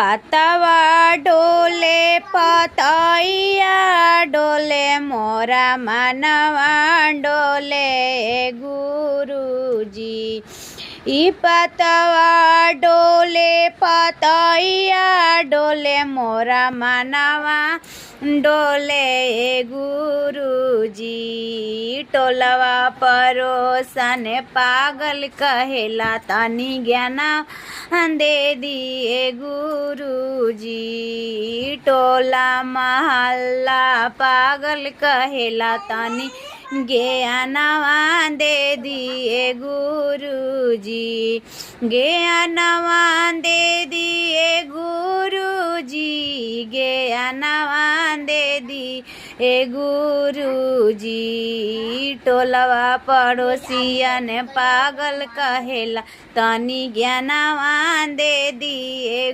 पतवा डोले पतैया डोले मोरा मनवा डोले गुरुजी। ई पतवा डोले पतैया डोले मोरा मनवा डोले गुरुजी। टोलवा परोसन पागल कहेला तनी ज्ञाना दे दिए गुरुजी। टोला महल्ला पागल कहेला तनी ज्ञानवा दे दिए गुरुजी। ज्ञानवा दे दिए गुरुजी। ज्ञानवा दे दिए गुरुजी। टोलवा पड़ोसियन पागल कहेला तनी ज्ञानवा दे दिए।